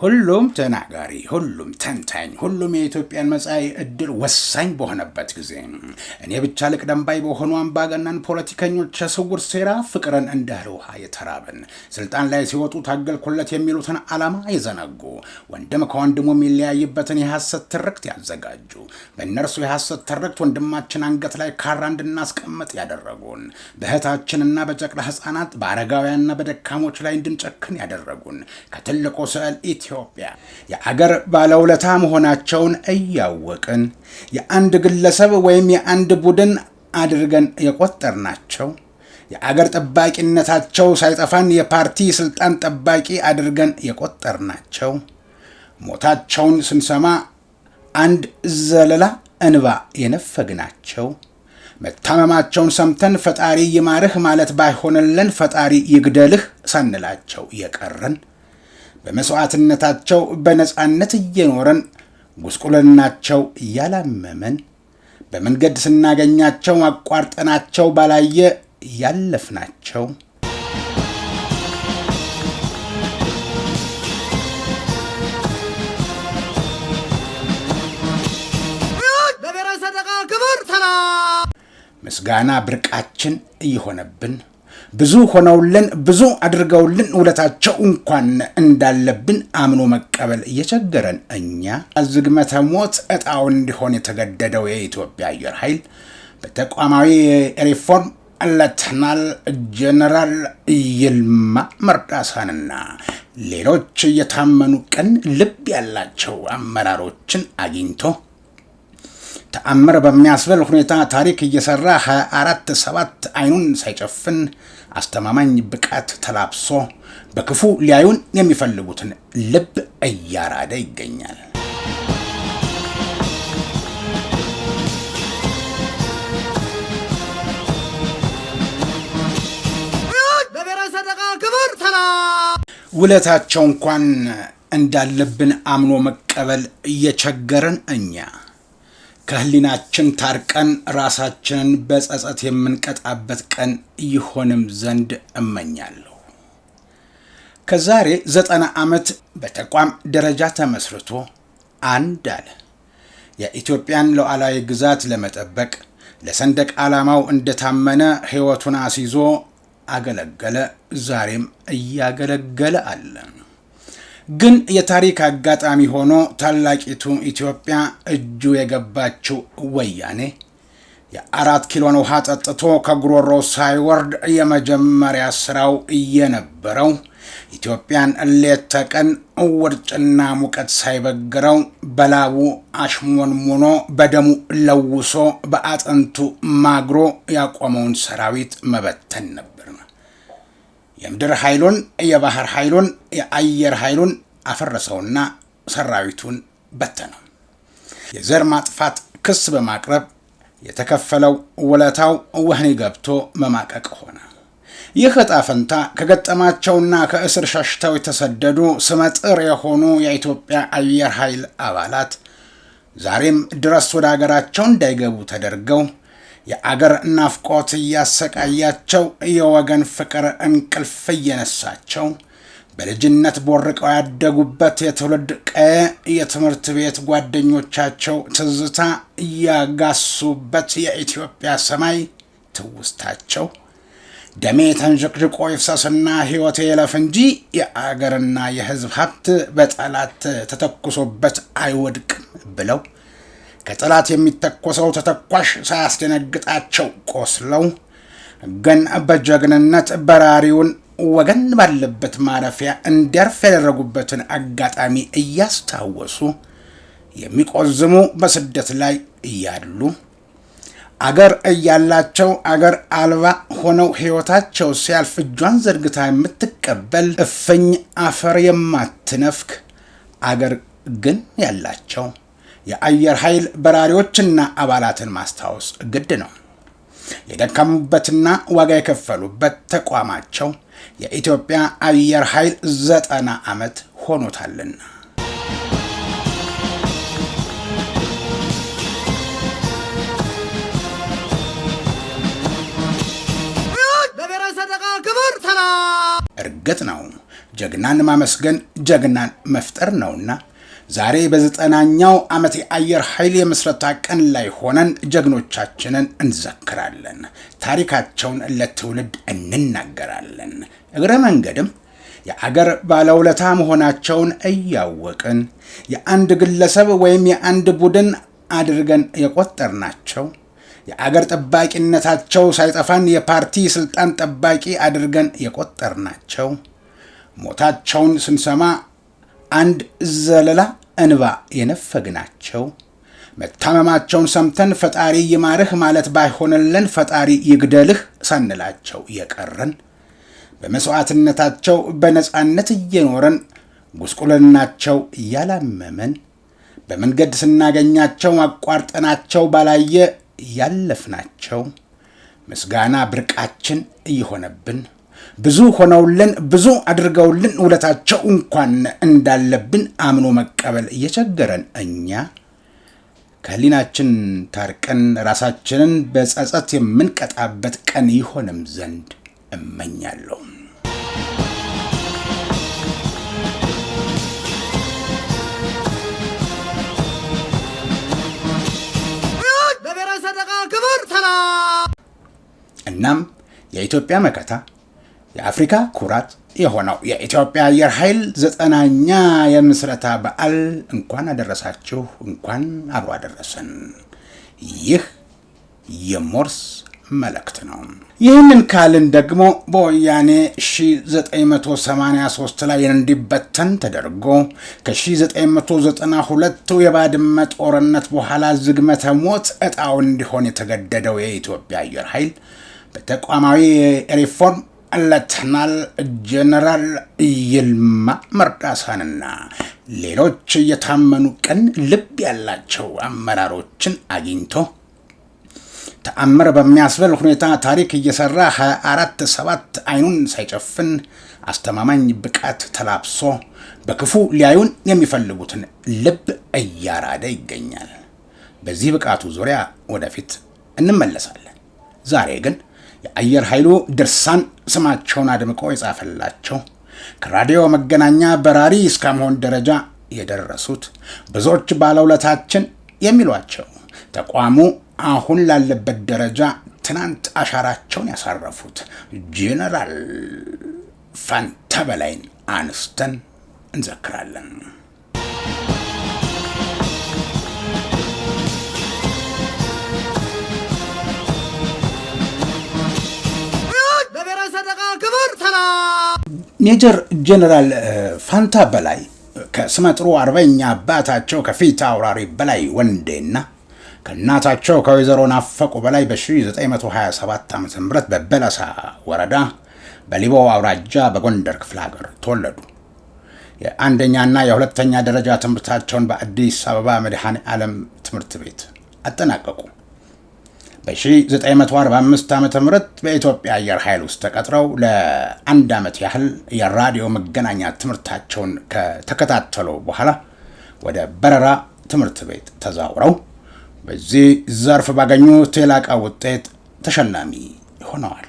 ሁሉም ተናጋሪ ሁሉም ተንታኝ ሁሉም የኢትዮጵያን መጻኢ ዕድል ወሳኝ በሆነበት ጊዜ እኔ ብቻ ልቅደም ባይ በሆኑ አምባገነን ፖለቲከኞች የስውር ሴራ ፍቅርን እንዳለ ውሃ የተራበን ስልጣን ላይ ሲወጡ ታገልኩለት የሚሉትን ዓላማ ይዘነጉ ወንድም ከወንድሙ የሚለያይበትን የሐሰት ትርክት ያዘጋጁ በእነርሱ የሐሰት ትርክት ወንድማችን አንገት ላይ ካራ እንድናስቀምጥ ያደረጉን በእህታችንና በጨቅላ ሕፃናት በአረጋውያንና በደካሞች ላይ እንድንጨክን ያደረጉን ከትልቁ ስዕል ኢትዮጵያ የአገር ባለውለታ መሆናቸውን እያወቅን የአንድ ግለሰብ ወይም የአንድ ቡድን አድርገን የቆጠርናቸው የአገር ጠባቂነታቸው ሳይጠፋን የፓርቲ ስልጣን ጠባቂ አድርገን የቆጠርናቸው ሞታቸውን ስንሰማ አንድ ዘለላ እንባ የነፈግናቸው መታመማቸውን ሰምተን ፈጣሪ ይማርህ ማለት ባይሆንልን ፈጣሪ ይግደልህ ሳንላቸው የቀረን በመስዋዕትነታቸው በነጻነት እየኖረን ጉስቁልናቸው ያላመመን በመንገድ ስናገኛቸው አቋርጠናቸው ባላየ ያለፍናቸው ምስጋና ብርቃችን እየሆነብን ብዙ ሆነውልን ብዙ አድርገውልን ውለታቸው እንኳን እንዳለብን አምኖ መቀበል እየቸገረን እኛ ዝግመተ ሞት እጣው እንዲሆን የተገደደው የኢትዮጵያ አየር ኃይል በተቋማዊ ሪፎርም ሌተናል ጀነራል ይልማ መርዳሳንና ሌሎች የታመኑ ቅን ልብ ያላቸው አመራሮችን አግኝቶ ተአምር በሚያስብል ሁኔታ ታሪክ እየሰራ 24/7 አይኑን ሳይጨፍን አስተማማኝ ብቃት ተላብሶ በክፉ ሊያዩን የሚፈልጉትን ልብ እያራደ ይገኛል። ውለታቸው እንኳን እንዳለብን አምኖ መቀበል እየቸገረን እኛ ከህሊናችን ታርቀን ራሳችንን በጸጸት የምንቀጣበት ቀን ይሆንም ዘንድ እመኛለሁ። ከዛሬ 90 ዓመት በተቋም ደረጃ ተመስርቶ አንድ አለ የኢትዮጵያን ሉዓላዊ ግዛት ለመጠበቅ ለሰንደቅ ዓላማው እንደታመነ ሕይወቱን አስይዞ አገለገለ፣ ዛሬም እያገለገለ አለ። ግን የታሪክ አጋጣሚ ሆኖ ታላቂቱ ኢትዮጵያ እጁ የገባችው ወያኔ የ4 ኪሎን ውሃ ጠጥቶ ከጉሮሮ ሳይወርድ የመጀመሪያ ስራው የነበረው ኢትዮጵያን ሌት ተቀን ውርጭና ሙቀት ሳይበግረው በላቡ አሽሞንሙኖ በደሙ ለውሶ በአጥንቱ ማግሮ ያቆመውን ሰራዊት መበተን ነበር። የምድር ኃይሉን የባህር ኃይሉን የአየር ኃይሉን አፈረሰውና ሰራዊቱን በተነው። የዘር ማጥፋት ክስ በማቅረብ የተከፈለው ውለታው ወህኒ ገብቶ መማቀቅ ሆነ። ይህ ዕጣ ፈንታ ከገጠማቸውና ከእስር ሸሽተው የተሰደዱ ስመጥር የሆኑ የኢትዮጵያ አየር ኃይል አባላት ዛሬም ድረስ ወደ አገራቸው እንዳይገቡ ተደርገው የአገር ናፍቆት እያሰቃያቸው የወገን ፍቅር እንቅልፍ እየነሳቸው በልጅነት ቦርቀው ያደጉበት የትውልድ ቀየ የትምህርት ቤት ጓደኞቻቸው ትዝታ እያጋሱበት የኢትዮጵያ ሰማይ ትውስታቸው ደሜ ተንዥቅዥቆ ይፍሰስና ሕይወቴ የለፍ እንጂ የአገርና የሕዝብ ሀብት በጠላት ተተኩሶበት አይወድቅም ብለው ከጠላት የሚተኮሰው ተተኳሽ ሳያስደነግጣቸው ቆስለው ግን በጀግንነት በራሪውን ወገን ባለበት ማረፊያ እንዲያርፍ ያደረጉበትን አጋጣሚ እያስታወሱ የሚቆዝሙ በስደት ላይ እያሉ አገር እያላቸው አገር አልባ ሆነው ሕይወታቸው ሲያልፍ እጇን ዘርግታ የምትቀበል እፍኝ አፈር የማትነፍክ አገር ግን ያላቸው የአየር ኃይል በራሪዎችና አባላትን ማስታወስ ግድ ነው። የደከሙበትና ዋጋ የከፈሉበት ተቋማቸው የኢትዮጵያ አየር ኃይል 90 ዓመት ሆኖታልና። እርግጥ ነው ጀግናን ማመስገን ጀግናን መፍጠር ነውና ዛሬ በ90ኛው ዓመት የአየር ኃይል የምስረታ ቀን ላይ ሆነን ጀግኖቻችንን እንዘክራለን። ታሪካቸውን ለትውልድ እንናገራለን። እግረ መንገድም የአገር ባለውለታ መሆናቸውን እያወቅን የአንድ ግለሰብ ወይም የአንድ ቡድን አድርገን የቆጠርናቸው የአገር ጠባቂነታቸው ሳይጠፋን የፓርቲ ስልጣን ጠባቂ አድርገን የቆጠርናቸው ሞታቸውን ስንሰማ አንድ ዘለላ እንባ የነፈግናቸው መታመማቸውን ሰምተን ፈጣሪ ይማርህ ማለት ባይሆንልን ፈጣሪ ይግደልህ ሳንላቸው የቀረን በመስዋዕትነታቸው በነጻነት እየኖረን ጉስቁልናቸው ያላመመን በመንገድ ስናገኛቸው አቋርጠናቸው ባላየ ያለፍናቸው ምስጋና ብርቃችን እየሆነብን ብዙ ሆነውልን ብዙ አድርገውልን ውለታቸው እንኳን እንዳለብን አምኖ መቀበል እየቸገረን እኛ ከህሊናችን ታርቀን ራሳችንን በጸጸት የምንቀጣበት ቀን ይሆንም ዘንድ እመኛለሁ። እናም የኢትዮጵያ መከታ የአፍሪካ ኩራት የሆነው የኢትዮጵያ አየር ኃይል 90ኛ የምስረታ በዓል እንኳን አደረሳችሁ፣ እንኳን አብሮ አደረሰን። ይህ የሞርስ መልእክት ነው። ይህንን ካልን ደግሞ በወያኔ 1983 ላይ እንዲበተን ተደርጎ ከ1992 የባድመ ጦርነት በኋላ ዝግመተ ሞት ዕጣው እንዲሆን የተገደደው የኢትዮጵያ አየር ኃይል በተቋማዊ ሪፎርም ሌተናል ጄኔራል ይልማ መርዳሳንና ሌሎች የታመኑ ቅን ልብ ያላቸው አመራሮችን አግኝቶ ተአምር በሚያስብል ሁኔታ ታሪክ እየሰራ 24/7 አይኑን ሳይጨፍን አስተማማኝ ብቃት ተላብሶ በክፉ ሊያዩን የሚፈልጉትን ልብ እያራደ ይገኛል። በዚህ ብቃቱ ዙሪያ ወደፊት እንመለሳለን። ዛሬ ግን የአየር ኃይሉ ድርሳን ስማቸውን አድምቆ የጻፈላቸው ከራዲዮ መገናኛ በራሪ እስከመሆን ደረጃ የደረሱት ብዙዎች ባለውለታችን የሚሏቸው ተቋሙ አሁን ላለበት ደረጃ ትናንት አሻራቸውን ያሳረፉት ጄኔራል ፋንታ በላይን አንስተን እንዘክራለን። ሜጀር ጄኔራል ፋንታ በላይ ከስመጥሩ አርበኛ አባታቸው ከፊት አውራሪ በላይ ወንዴና ከእናታቸው ከወይዘሮ ናፈቁ በላይ በ1927 ዓ.ም በበለሳ ወረዳ በሊቦ አውራጃ በጎንደር ክፍለ ሀገር ተወለዱ። የአንደኛና የሁለተኛ ደረጃ ትምህርታቸውን በአዲስ አበባ መድኃኔ ዓለም ትምህርት ቤት አጠናቀቁ። በ1945 ዓ.ም በኢትዮጵያ አየር ኃይል ውስጥ ተቀጥረው ለአንድ ዓመት ያህል የራዲዮ መገናኛ ትምህርታቸውን ከተከታተሉ በኋላ ወደ በረራ ትምህርት ቤት ተዛውረው በዚህ ዘርፍ ባገኙት የላቀ ውጤት ተሸላሚ ሆነዋል።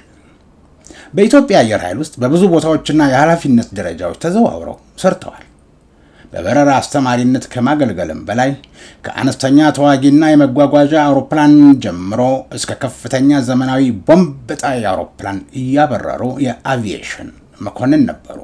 በኢትዮጵያ አየር ኃይል ውስጥ በብዙ ቦታዎችና የኃላፊነት ደረጃዎች ተዘዋውረው ሰርተዋል። በበረራ አስተማሪነት ከማገልገልም በላይ ከአነስተኛ ተዋጊና የመጓጓዣ አውሮፕላን ጀምሮ እስከ ከፍተኛ ዘመናዊ ቦምብ ጣይ አውሮፕላን እያበረሩ የአቪዬሽን መኮንን ነበሩ።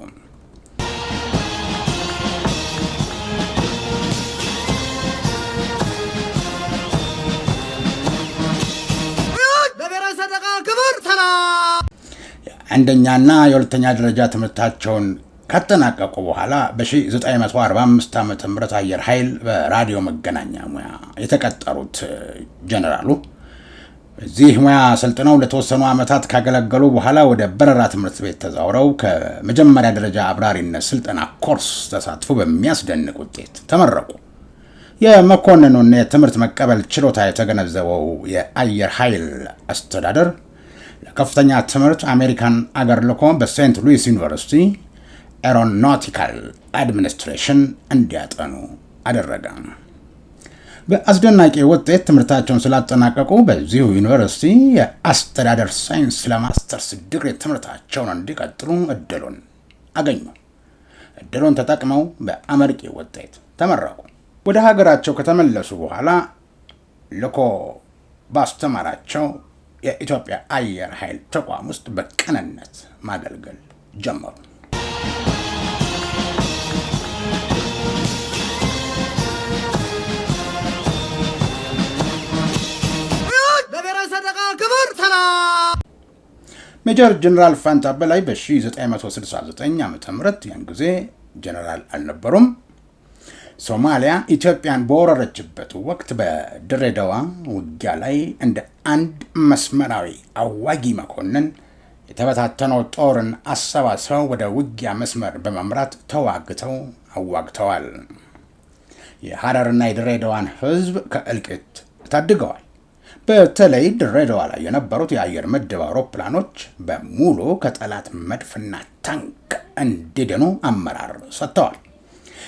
አንደኛና የሁለተኛ ደረጃ ትምህርታቸውን ካጠናቀቁ በኋላ በ1945 ዓ.ም አየር ኃይል በራዲዮ መገናኛ ሙያ የተቀጠሩት ጀነራሉ በዚህ ሙያ ሰልጥነው ለተወሰኑ ዓመታት ካገለገሉ በኋላ ወደ በረራ ትምህርት ቤት ተዛውረው ከመጀመሪያ ደረጃ አብራሪነት ስልጠና ኮርስ ተሳትፎ በሚያስደንቅ ውጤት ተመረቁ። የመኮንኑን የትምህርት መቀበል ችሎታ የተገነዘበው የአየር ኃይል አስተዳደር ለከፍተኛ ትምህርት አሜሪካን አገር ልኮ በሴንት ሉዊስ ዩኒቨርሲቲ ኤሮኖቲካል አድሚኒስትሬሽን እንዲያጠኑ አደረገ። በአስደናቂ ውጤት ትምህርታቸውን ስላጠናቀቁ በዚሁ ዩኒቨርሲቲ የአስተዳደር ሳይንስ ለማስተርስ ዲግሪ ትምህርታቸውን እንዲቀጥሉ እድሉን አገኙ። እድሉን ተጠቅመው በአመርቂ ውጤት ተመረቁ። ወደ ሀገራቸው ከተመለሱ በኋላ ልኮ ባስተማራቸው የኢትዮጵያ አየር ኃይል ተቋም ውስጥ በቅንነት ማገልገል ጀመሩ። ሜጀር ጀነራል ፋንታ በላይ በ1969 ዓ.ም ያን ጊዜ ጀነራል አልነበሩም። ሶማሊያ ኢትዮጵያን በወረረችበት ወቅት በድሬዳዋ ውጊያ ላይ እንደ አንድ መስመራዊ አዋጊ መኮንን የተበታተነው ጦርን አሰባስበው ወደ ውጊያ መስመር በመምራት ተዋግተው አዋግተዋል። የሐረርና የድሬዳዋን ሕዝብ ከእልቂት ታድገዋል። በተለይ ድሬዳዋ ላይ የነበሩት የአየር ምድብ አውሮፕላኖች በሙሉ ከጠላት መድፍና ታንክ እንዲድኑ አመራር ሰጥተዋል።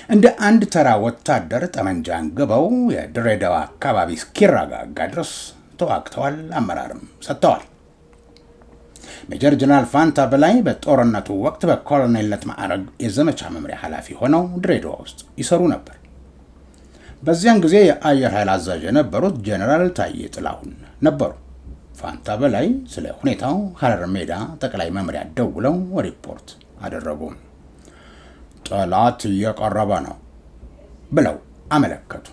እንደ አንድ ተራ ወታደር ጠመንጃ አንግበው የድሬዳዋ አካባቢ እስኪረጋጋ ድረስ ተዋግተዋል፣ አመራርም ሰጥተዋል። ሜጀር ጀነራል ፋንታ በላይ በጦርነቱ ወቅት በኮሎኔልነት ማዕረግ የዘመቻ መምሪያ ኃላፊ ሆነው ድሬዳዋ ውስጥ ይሰሩ ነበር። በዚያን ጊዜ የአየር ኃይል አዛዥ የነበሩት ጀነራል ታዬ ጥላሁን ነበሩ። ፋንታ በላይ ስለ ሁኔታው ሐረር ሜዳ ጠቅላይ መምሪያ ደውለው ሪፖርት አደረጉ። ጠላት እየቀረበ ነው ብለው አመለከቱ።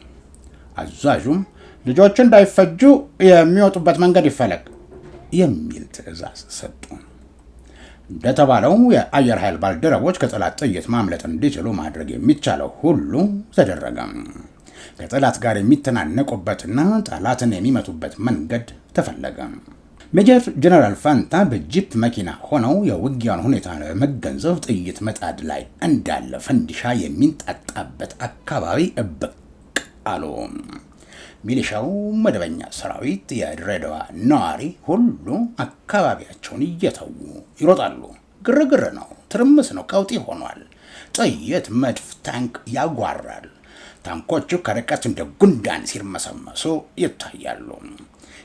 አዛዡም ልጆች እንዳይፈጁ የሚወጡበት መንገድ ይፈለግ የሚል ትዕዛዝ ሰጡ። እንደተባለው የአየር ኃይል ባልደረቦች ከጠላት ጥይት ማምለጥ እንዲችሉ ማድረግ የሚቻለው ሁሉ ተደረገ። ከጠላት ጋር የሚተናነቁበትና ጠላትን የሚመቱበት መንገድ ተፈለገ። ሜጀር ጀነራል ፋንታ በጂፕ መኪና ሆነው የውጊያውን ሁኔታ ለመገንዘብ ጥይት መጣድ ላይ እንዳለ ፈንዲሻ የሚንጣጣበት አካባቢ ብቅ አሉ። ሚሊሻው፣ መደበኛ ሰራዊት፣ የድሬዳዋ ነዋሪ ሁሉ አካባቢያቸውን እየተዉ ይሮጣሉ። ግርግር ነው፣ ትርምስ ነው፣ ቀውጢ ሆኗል። ጥይት፣ መድፍ፣ ታንክ ያጓራል። ታንኮቹ ከርቀት እንደ ጉንዳን ሲርመሰመሱ ይታያሉ።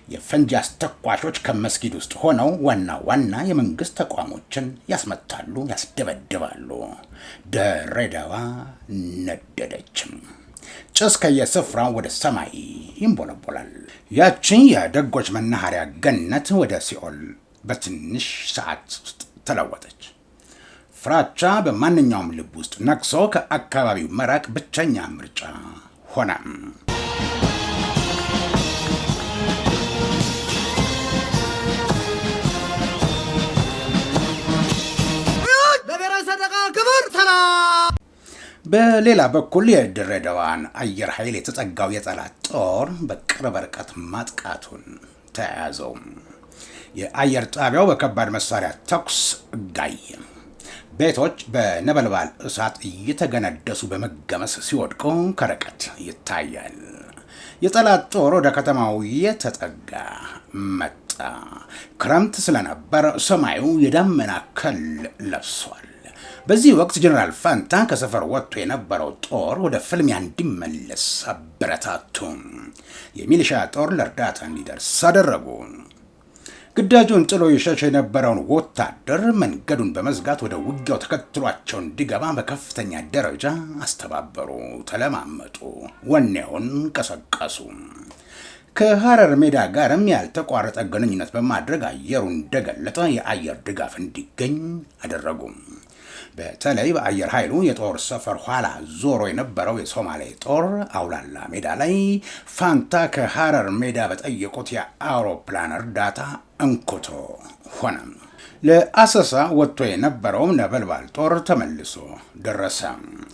የፈንጂ አስተኳሾች ከመስጊድ ውስጥ ሆነው ዋና ዋና የመንግስት ተቋሞችን ያስመታሉ፣ ያስደበድባሉ። ድሬዳዋ ነደደች። ጭስ ከየስፍራው ወደ ሰማይ ይንቦለቦላል። ያቺ የደጎች መናኸሪያ ገነት ወደ ሲኦል በትንሽ ሰዓት ውስጥ ተለወጠች። ፍራቻ በማንኛውም ልብ ውስጥ ነቅሶ ከአካባቢው መራቅ ብቸኛ ምርጫ ሆነ። በሌላ በኩል የድሬዳዋን አየር ኃይል የተጠጋው የጠላት ጦር በቅርብ ርቀት ማጥቃቱን ተያያዘው። የአየር ጣቢያው በከባድ መሳሪያ ተኩስ ጋየ። ቤቶች በነበልባል እሳት እየተገነደሱ በመገመስ ሲወድቁ ከርቀት ይታያል። የጠላት ጦር ወደ ከተማው የተጠጋ መጣ። ክረምት ስለነበር ሰማዩ የዳመና ከል ለብሷል። በዚህ ወቅት ጀነራል ፋንታ ከሰፈር ወጥቶ የነበረው ጦር ወደ ፍልሚያ እንዲመለስ አበረታቱ። የሚሊሻ ጦር ለእርዳታ እንዲደርስ አደረጉ። ግዳጁን ጥሎ ይሸሽ የነበረውን ወታደር መንገዱን በመዝጋት ወደ ውጊያው ተከትሏቸው እንዲገባ በከፍተኛ ደረጃ አስተባበሩ፣ ተለማመጡ፣ ወኔውን ቀሰቀሱ። ከሐረር ሜዳ ጋርም ያልተቋረጠ ግንኙነት በማድረግ አየሩ እንደገለጠ የአየር ድጋፍ እንዲገኝ አደረጉ። በተለይ በአየር ኃይሉ የጦር ሰፈር ኋላ ዞሮ የነበረው የሶማሌ ጦር አውላላ ሜዳ ላይ ፋንታ ከሐረር ሜዳ በጠየቁት የአውሮፕላን እርዳታ እንኩቶ ሆነ። ለአሰሳ ወጥቶ የነበረው ነበልባል ጦር ተመልሶ ደረሰ።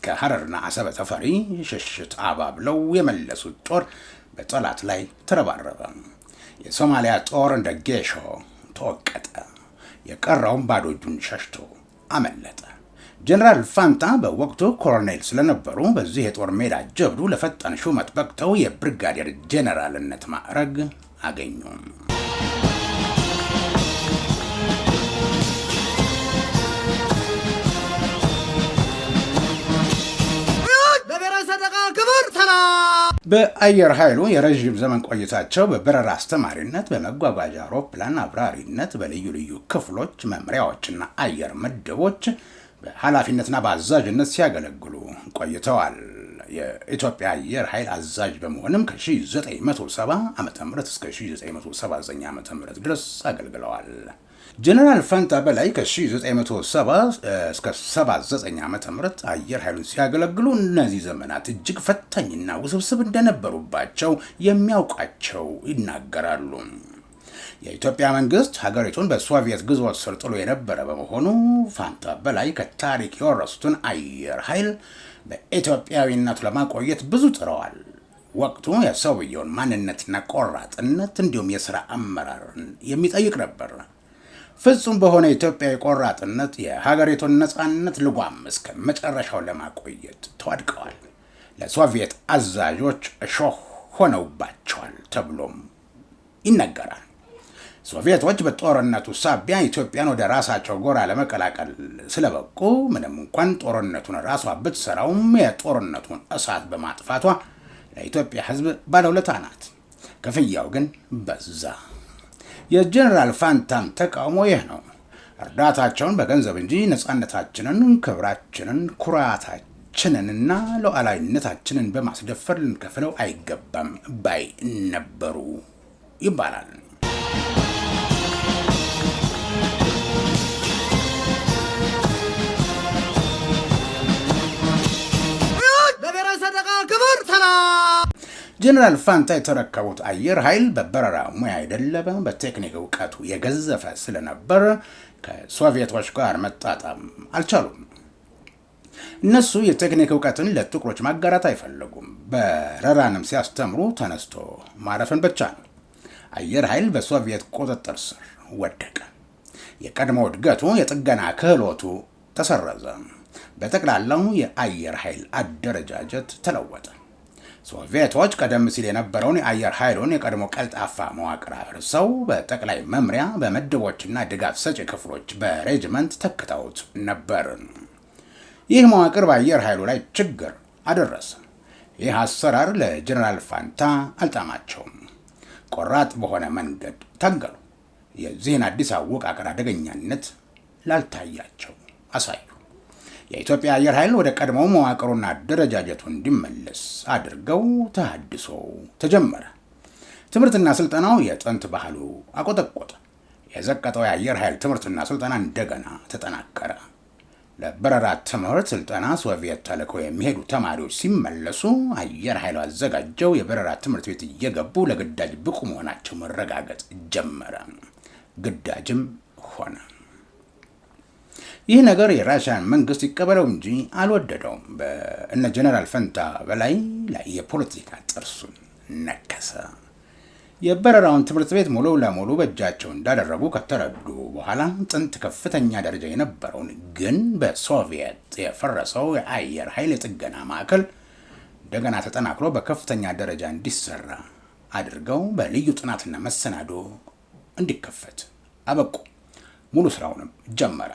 ከሐረርና አሰበ ተፈሪ ሽሽት አባብለው የመለሱት ጦር በጠላት ላይ ተረባረበ። የሶማሊያ ጦር እንደ ጌሾ ተወቀጠ። የቀረውም ባዶ እጁን ሸሽቶ አመለጠ። ጀነራል ፋንታ በወቅቱ ኮሎኔል ስለነበሩ በዚህ የጦር ሜዳ ጀብዱ ለፈጣን ሹመት በቅተው የብርጋዴር ጀነራልነት ማዕረግ አገኙ። በአየር ኃይሉ የረዥም ዘመን ቆይታቸው በበረራ አስተማሪነት፣ በመጓጓዣ አውሮፕላን አብራሪነት፣ በልዩ ልዩ ክፍሎች መምሪያዎችና አየር ምድቦች በኃላፊነትና በአዛዥነት ሲያገለግሉ ቆይተዋል። የኢትዮጵያ አየር ኃይል አዛዥ በመሆንም ከ1970 ዓ.ም እስከ 1979 ዓ.ም ድረስ አገልግለዋል። ጀነራል ፋንታ በላይ ከ1970 እስከ 79 ዓ.ም አየር ኃይሉን ሲያገለግሉ እነዚህ ዘመናት እጅግ ፈታኝና ውስብስብ እንደነበሩባቸው የሚያውቃቸው ይናገራሉ። የኢትዮጵያ መንግስት ሀገሪቱን በሶቪየት ግዞት ስር ጥሎ የነበረ በመሆኑ ፋንታ በላይ ከታሪክ የወረሱትን አየር ኃይል በኢትዮጵያዊነቱ ለማቆየት ብዙ ጥረዋል። ወቅቱ የሰውየውን ማንነትና ቆራጥነት እንዲሁም የሥራ አመራርን የሚጠይቅ ነበር። ፍጹም በሆነ ኢትዮጵያዊ ቆራጥነት የሀገሪቱን ነፃነት ልጓም እስከ መጨረሻው ለማቆየት ተዋድቀዋል። ለሶቪየት አዛዦች እሾህ ሆነውባቸዋል ተብሎም ይነገራል። ሶቪየቶች በጦርነቱ ሳቢያ ኢትዮጵያን ወደ ራሳቸው ጎራ ለመቀላቀል ስለበቁ ምንም እንኳን ጦርነቱን ራሷ ብትሰራውም የጦርነቱን እሳት በማጥፋቷ ለኢትዮጵያ ሕዝብ ባለውለታ ናት። ክፍያው ግን በዛ። የጀነራል ፋንታም ተቃውሞ ይህ ነው። እርዳታቸውን በገንዘብ እንጂ ነፃነታችንን፣ ክብራችንን፣ ኩራታችንንና ሉዓላዊነታችንን በማስደፈር ልንከፍለው አይገባም ባይ ነበሩ ይባላል። ጀነራል ፋንታ የተረከቡት አየር ኃይል በበረራ ሙያ አይደለም፣ በቴክኒክ እውቀቱ የገዘፈ ስለነበር ከሶቪየቶች ጋር መጣጣም አልቻሉም። እነሱ የቴክኒክ እውቀትን ለጥቁሮች ማጋራት አይፈልጉም። በረራንም ሲያስተምሩ ተነስቶ ማረፍን ብቻ ነው። አየር ኃይል በሶቪየት ቁጥጥር ስር ወደቀ። የቀድሞ እድገቱ፣ የጥገና ክህሎቱ ተሰረዘ። በጠቅላላው የአየር ኃይል አደረጃጀት ተለወጠ። ሶቪየቶች ቀደም ሲል የነበረውን የአየር ኃይሉን የቀድሞ ቀልጣፋ መዋቅር አፍርሰው በጠቅላይ መምሪያ፣ በምድቦችና ድጋፍ ሰጪ ክፍሎች በሬጅመንት ተክተውት ነበር። ይህ መዋቅር በአየር ኃይሉ ላይ ችግር አደረሰ። ይህ አሰራር ለጀነራል ፋንታ አልጣማቸውም። ቆራጥ በሆነ መንገድ ታገሉ። የዚህን አዲስ አወቃቀር አደገኛነት ላልታያቸው አሳዩ። የኢትዮጵያ አየር ኃይል ወደ ቀድሞው መዋቅሩና አደረጃጀቱ እንዲመለስ አድርገው ተሃድሶ ተጀመረ። ትምህርትና ስልጠናው የጥንት ባህሉ አቆጠቆጠ። የዘቀጠው የአየር ኃይል ትምህርትና ስልጠና እንደገና ተጠናከረ። ለበረራ ትምህርት ስልጠና ሶቪየት ተልከው የሚሄዱ ተማሪዎች ሲመለሱ አየር ኃይሉ አዘጋጀው የበረራ ትምህርት ቤት እየገቡ ለግዳጅ ብቁ መሆናቸው መረጋገጥ ጀመረ። ግዳጅም ሆነ። ይህ ነገር የራሽያን መንግስት ይቀበለው እንጂ አልወደደውም። በእነ ጀነራል ፋንታ በላይ ላይ የፖለቲካ ጥርሱን ነከሰ። የበረራውን ትምህርት ቤት ሙሉ ለሙሉ በእጃቸው እንዳደረጉ ከተረዱ በኋላ ጥንት ከፍተኛ ደረጃ የነበረውን ግን በሶቪየት የፈረሰው የአየር ኃይል የጥገና ማዕከል እንደገና ተጠናክሮ በከፍተኛ ደረጃ እንዲሰራ አድርገው በልዩ ጥናትና መሰናዶ እንዲከፈት አበቁ። ሙሉ ስራውንም ጀመረ።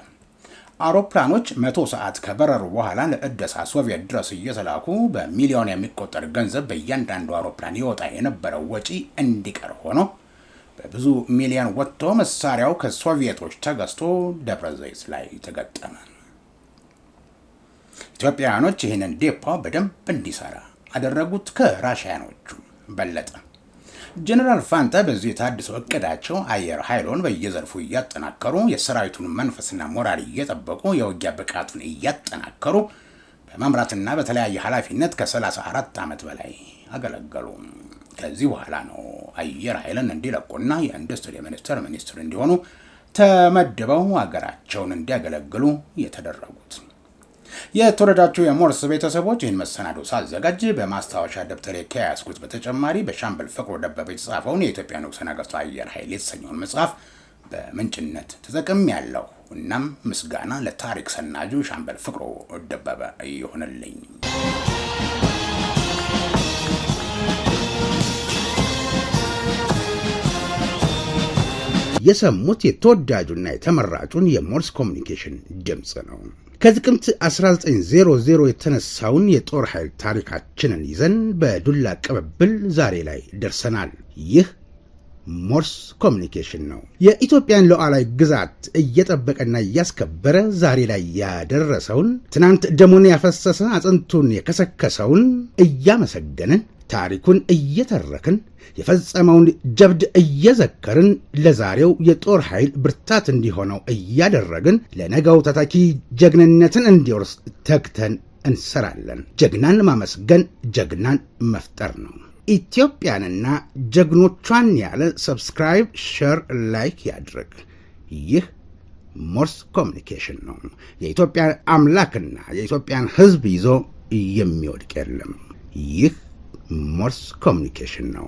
አውሮፕላኖች 100 ሰዓት ከበረሩ በኋላ ለእደሳ ሶቪየት ድረስ እየተላኩ በሚሊዮን የሚቆጠር ገንዘብ በእያንዳንዱ አውሮፕላን ይወጣ የነበረው ወጪ እንዲቀር ሆኖ በብዙ ሚሊዮን ወጥቶ መሳሪያው ከሶቪየቶች ተገዝቶ ደብረ ዘይት ላይ ተገጠመ። ኢትዮጵያውያኖች ይህንን ዴፖ በደንብ እንዲሰራ አደረጉት። ከራሽያኖቹ በለጠ። ጀነራል ፋንታ በዚህ የታድሶ እቅዳቸው አየር ኃይሉን በየዘርፉ እያጠናከሩ፣ የሰራዊቱን መንፈስና ሞራል እየጠበቁ፣ የውጊያ ብቃቱን እያጠናከሩ በመምራትና በተለያየ ኃላፊነት ከ34 ዓመት በላይ አገለገሉ። ከዚህ በኋላ ነው አየር ኃይልን እንዲለቁና የኢንዱስትሪ ሚኒስትር እንዲሆኑ ተመድበው አገራቸውን እንዲያገለግሉ የተደረጉት። የተወረዳችሁ የሞርስ ቤተሰቦች ይህን መሰናዶ ሳዘጋጅ በማስታወሻ ደብተሬ ከያዝኩት በተጨማሪ በሻምበል ፍቅሩ ደበበ የተጻፈውን የኢትዮጵያ ንጉሠ ነገሥቱ አየር ኃይል የተሰኘውን መጽሐፍ በምንጭነት ተጠቅሜያለሁ። እናም ምስጋና ለታሪክ ሰናጁ ሻምበል ፍቅሩ ደበበ ይሁንልኝ። የሰሙት የተወዳጁና የተመራጩን የሞርስ ኮሚኒኬሽን ድምፅ ነው። ከጥቅምት 1900 የተነሳውን የጦር ኃይል ታሪካችንን ይዘን በዱላ ቅብብል ዛሬ ላይ ደርሰናል። ይህ ሞርስ ኮሚኒኬሽን ነው። የኢትዮጵያን ሉዓላዊ ግዛት እየጠበቀና እያስከበረ ዛሬ ላይ ያደረሰውን ትናንት ደሙን ያፈሰሰ አጥንቱን የከሰከሰውን እያመሰገንን ታሪኩን እየተረክን የፈጸመውን ጀብድ እየዘከርን ለዛሬው የጦር ኃይል ብርታት እንዲሆነው እያደረግን ለነገው ተተኪ ጀግንነትን እንዲወርስ ተግተን እንሰራለን። ጀግናን ማመስገን ጀግናን መፍጠር ነው። ኢትዮጵያንና ጀግኖቿን ያለ ሰብስክራይብ፣ ሼር፣ ላይክ ያድርግ። ይህ ሞርስ ኮሚኒኬሽን ነው። የኢትዮጵያ አምላክና የኢትዮጵያን ሕዝብ ይዞ የሚወድቅ የለም። ይህ ሞርስ ኮሚኒኬሽን ነው።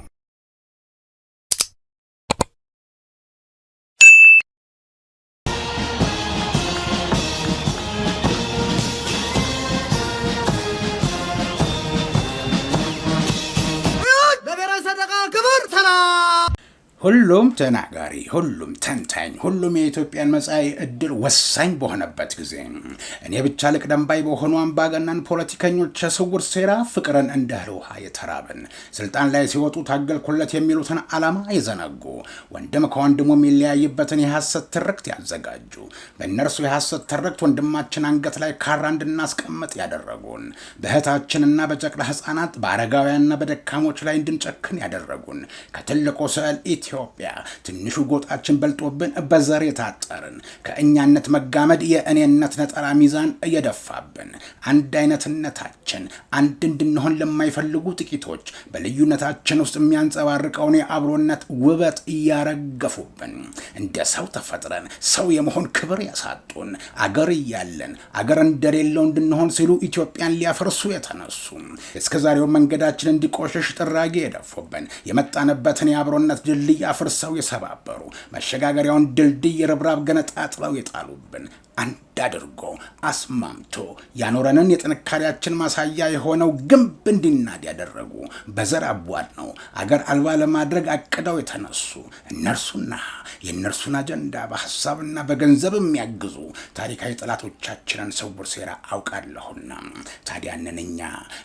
ሁሉም ተናጋሪ፣ ሁሉም ተንታኝ፣ ሁሉም የኢትዮጵያን መጻኢ ዕድል ወሳኝ በሆነበት ጊዜ እኔ ብቻ ልቅደም ባይ በሆኑ አምባገነን ፖለቲከኞች የስውር ሴራ ፍቅርን እንደ እህል ውሃ የተራብን ስልጣን ላይ ሲወጡ ታገልኩለት የሚሉትን ዓላማ የዘነጉ ወንድም ከወንድሙ የሚለያይበትን የሐሰት ትርክት ያዘጋጁ በእነርሱ የሐሰት ትርክት ወንድማችን አንገት ላይ ካራ እንድናስቀምጥ ያደረጉን በእህታችንና በጨቅላ ሕፃናት በአረጋውያንና በደካሞች ላይ እንድንጨክን ያደረጉን ከትልቁ ስዕል ኢትዮጵያ ትንሹ ጎጣችን በልጦብን በዘር የታጠርን ከእኛነት መጋመድ የእኔነት ነጠላ ሚዛን እየደፋብን አንድ አይነትነታችን አንድ እንድንሆን ለማይፈልጉ ጥቂቶች በልዩነታችን ውስጥ የሚያንጸባርቀውን የአብሮነት ውበት እያረገፉብን እንደ ሰው ተፈጥረን ሰው የመሆን ክብር ያሳጡን አገር እያለን አገር እንደሌለው እንድንሆን ሲሉ ኢትዮጵያን ሊያፈርሱ የተነሱ እስከዛሬው መንገዳችን እንዲቆሸሽ ጥራጌ የደፉብን የመጣንበትን የአብሮነት ድልድይ አፍርሰው የሰባበሩ መሸጋገሪያውን ድልድይ ርብራብ ገነጣጥለው የጣሉብን አንድ አድርጎ አስማምቶ ያኖረንን የጥንካሬያችን ማሳያ የሆነው ግንብ እንዲናድ ያደረጉ በዘር አቧድ ነው አገር አልባ ለማድረግ አቅደው የተነሱ እነርሱና የእነርሱን አጀንዳ በሐሳብና በገንዘብ የሚያግዙ ታሪካዊ ጠላቶቻችንን ስውር ሴራ አውቃለሁና ታዲያንን እኛ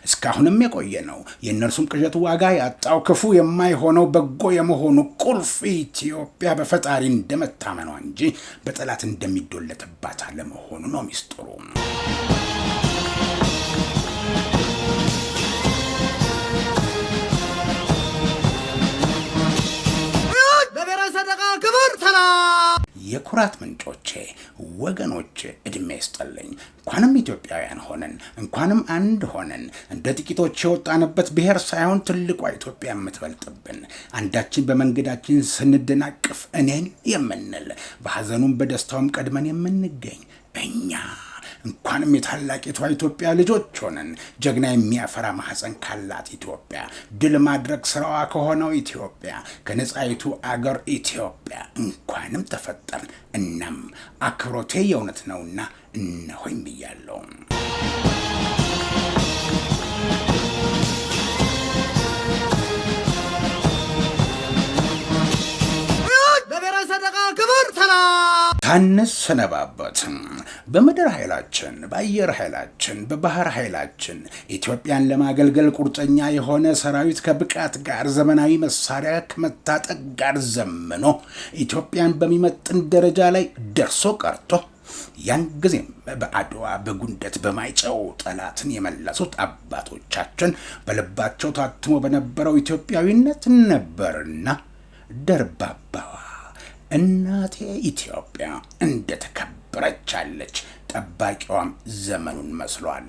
እስካሁንም የቆየ ነው የእነርሱም ቅዠት ዋጋ ያጣው ክፉ የማይሆነው በጎ የመሆኑ ቁልፍ ኢትዮጵያ በፈጣሪ እንደመታመኗ እንጂ በጠላት እንደሚዶለትባት አለመሆኑ ነው ሚስጥሩ። የኩራት ምንጮቼ ወገኖቼ እድሜ ይስጥልኝ። እንኳንም ኢትዮጵያውያን ሆነን እንኳንም አንድ ሆነን እንደ ጥቂቶች የወጣንበት ብሔር ሳይሆን ትልቋ ኢትዮጵያ የምትበልጥብን አንዳችን በመንገዳችን ስንደናቅፍ እኔን የምንል በሐዘኑም በደስታውም ቀድመን የምንገኝ እኛ እንኳንም የታላቂቷ ኢትዮጵያ ልጆች ሆነን ጀግና የሚያፈራ ማህፀን ካላት ኢትዮጵያ ድል ማድረግ ስራዋ ከሆነው ኢትዮጵያ ከነጻይቱ አገር ኢትዮጵያ እንኳንም ተፈጠርን። እናም አክብሮቴ የእውነት ነውና እነሆኝ ብያለሁ። ታንሰነባበት በምድር ኃይላችን በአየር ኃይላችን በባህር ኃይላችን ኢትዮጵያን ለማገልገል ቁርጠኛ የሆነ ሰራዊት ከብቃት ጋር ዘመናዊ መሳሪያ ከመታጠቅ ጋር ዘምኖ ኢትዮጵያን በሚመጥን ደረጃ ላይ ደርሶ ቀርቶ ያን ጊዜም በአድዋ በጉንደት በማይጨው ጠላትን የመለሱት አባቶቻችን በልባቸው ታትሞ በነበረው ኢትዮጵያዊነት ነበርና ደርባባዋ እናቴ ኢትዮጵያ እንደተከበረች አለች። ጠባቂዋም ዘመኑን መስሏል።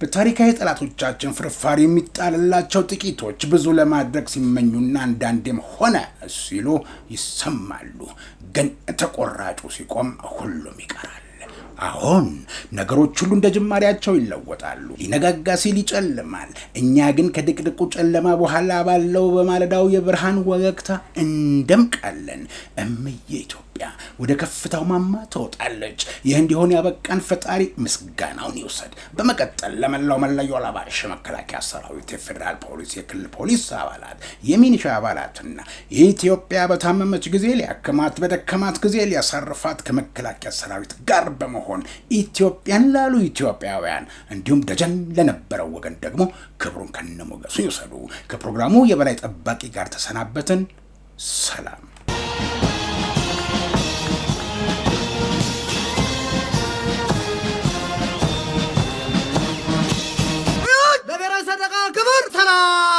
በታሪካዊ ጠላቶቻችን ፍርፋሪ የሚጣልላቸው ጥቂቶች ብዙ ለማድረግ ሲመኙና አንዳንዴም ሆነ ሲሉ ይሰማሉ። ግን ተቆራጩ ሲቆም ሁሉም ይቀራል። አሁን ነገሮች ሁሉ እንደ ጅማሬያቸው ይለወጣሉ። ሊነጋጋ ሲል ይጨልማል። እኛ ግን ከድቅድቁ ጨለማ በኋላ ባለው በማለዳው የብርሃን ወገግታ እንደምቃለን። እምዬ ኢትዮጵያ ወደ ከፍታው ማማ ትወጣለች። ይህ እንዲሆን ያበቃን ፈጣሪ ምስጋናውን ይውሰድ። በመቀጠል ለመላው መለዮ ለባሽ መከላከያ ሰራዊት፣ የፌዴራል ፖሊስ፣ የክልል ፖሊስ አባላት፣ የሚኒሻ አባላትና የኢትዮጵያ በታመመች ጊዜ ሊያክማት በደከማት ጊዜ ሊያሳርፋት ከመከላከያ ሰራዊት ጋር በመሆን ኢትዮጵያን ላሉ ኢትዮጵያውያን እንዲሁም ደጀን ለነበረው ወገን ደግሞ ክብሩን ከነሞገሱ ይውሰዱ። ከፕሮግራሙ የበላይ ጠባቂ ጋር ተሰናበትን። ሰላም። ለብሔራዊ ሰንደቅ ክብር ሰላም